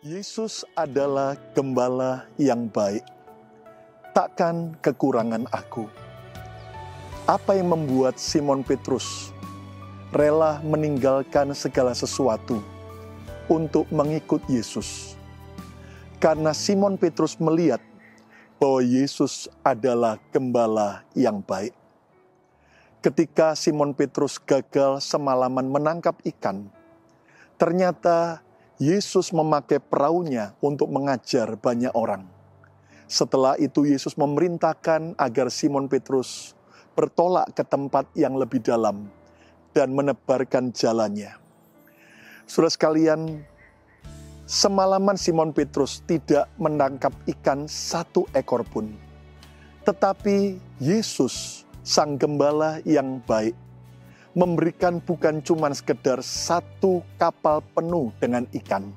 Yesus adalah gembala yang baik, takkan kekurangan aku. Apa yang membuat Simon Petrus rela meninggalkan segala sesuatu untuk mengikut Yesus? Karena Simon Petrus melihat bahwa Yesus adalah gembala yang baik. Ketika Simon Petrus gagal semalaman menangkap ikan, ternyata Yesus memakai perahunya untuk mengajar banyak orang. Setelah itu Yesus memerintahkan agar Simon Petrus bertolak ke tempat yang lebih dalam dan menebarkan jalannya. Saudara sekalian, semalaman Simon Petrus tidak menangkap ikan satu ekor pun. Tetapi Yesus, Sang Gembala yang baik, memberikan bukan cuma sekedar satu kapal penuh dengan ikan.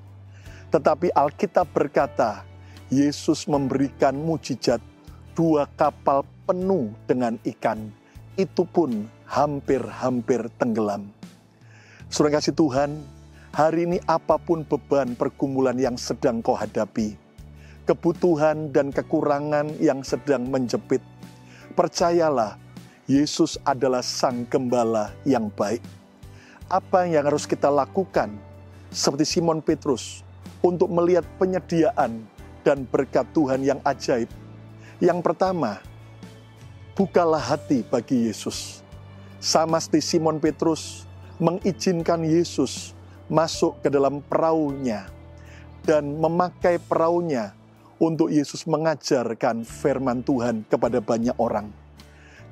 Tetapi Alkitab berkata, Yesus memberikan mujizat 2 kapal penuh dengan ikan. Itu pun hampir-hampir tenggelam. Saudara kasih Tuhan, hari ini apapun beban pergumulan yang sedang kau hadapi, kebutuhan dan kekurangan yang sedang menjepit, percayalah, Yesus adalah Sang Gembala yang baik. Apa yang harus kita lakukan seperti Simon Petrus untuk melihat penyediaan dan berkat Tuhan yang ajaib? Yang pertama, bukalah hati bagi Yesus. Sama seperti Simon Petrus mengizinkan Yesus masuk ke dalam perahunya dan memakai perahunya untuk Yesus mengajarkan firman Tuhan kepada banyak orang.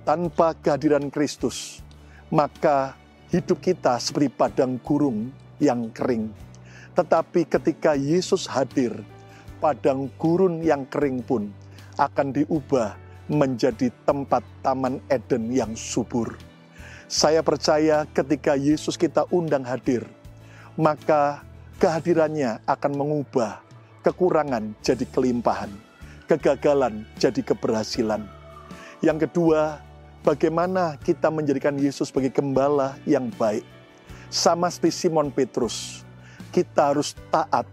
Tanpa kehadiran Kristus, maka hidup kita seperti padang gurun yang kering. Tetapi ketika Yesus hadir, padang gurun yang kering pun akan diubah menjadi tempat Taman Eden yang subur. Saya percaya ketika Yesus kita undang hadir, maka kehadirannya akan mengubah kekurangan jadi kelimpahan, kegagalan jadi keberhasilan. Yang kedua, bagaimana kita menjadikan Yesus sebagai gembala yang baik? Sama seperti Simon Petrus, kita harus taat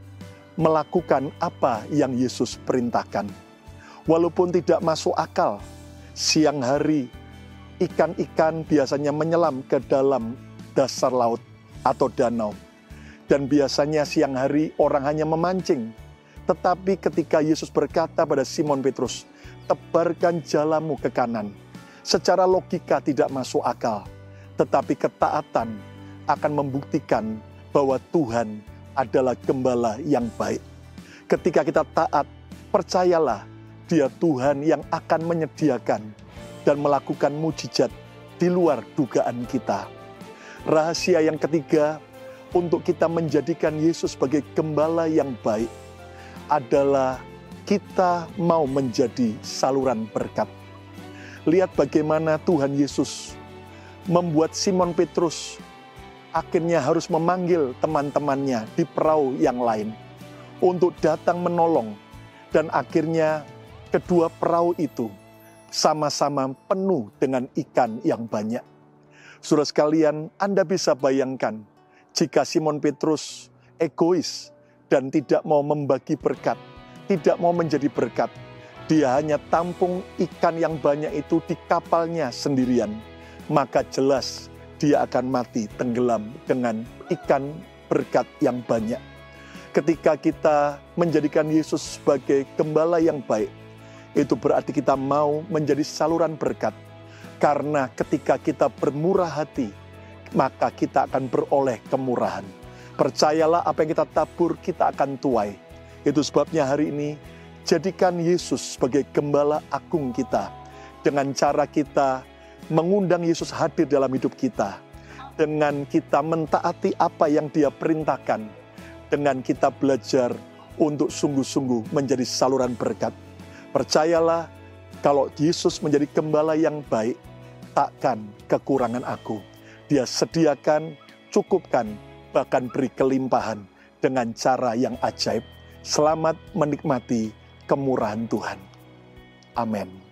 melakukan apa yang Yesus perintahkan. Walaupun tidak masuk akal, siang hari ikan-ikan biasanya menyelam ke dalam dasar laut atau danau. Dan biasanya siang hari orang hanya memancing. Tetapi ketika Yesus berkata pada Simon Petrus, tebarkan jalamu ke kanan. Secara logika tidak masuk akal, tetapi ketaatan akan membuktikan bahwa Tuhan adalah gembala yang baik. Ketika kita taat, percayalah Dia Tuhan yang akan menyediakan dan melakukan mujizat di luar dugaan kita. Rahasia yang ketiga untuk kita menjadikan Yesus sebagai gembala yang baik adalah kita mau menjadi saluran berkat. Lihat bagaimana Tuhan Yesus membuat Simon Petrus akhirnya harus memanggil teman-temannya di perahu yang lain untuk datang menolong. Dan akhirnya kedua perahu itu sama-sama penuh dengan ikan yang banyak. Saudara sekalian, Anda bisa bayangkan jika Simon Petrus egois dan tidak mau membagi berkat, tidak mau menjadi berkat. Dia hanya tampung ikan yang banyak itu di kapalnya sendirian. Maka jelas dia akan mati tenggelam dengan ikan berkat yang banyak. Ketika kita menjadikan Yesus sebagai gembala yang baik, itu berarti kita mau menjadi saluran berkat. Karena ketika kita bermurah hati, maka kita akan beroleh kemurahan. Percayalah apa yang kita tabur, kita akan tuai. Itu sebabnya hari ini, jadikan Yesus sebagai gembala agung kita. Dengan cara kita mengundang Yesus hadir dalam hidup kita. Dengan kita mentaati apa yang Dia perintahkan. Dengan kita belajar untuk sungguh-sungguh menjadi saluran berkat. Percayalah, kalau Yesus menjadi gembala yang baik, takkan kekurangan aku. Dia sediakan, cukupkan, bahkan beri kelimpahan dengan cara yang ajaib. Selamat menikmati kemurahan Tuhan. Amin.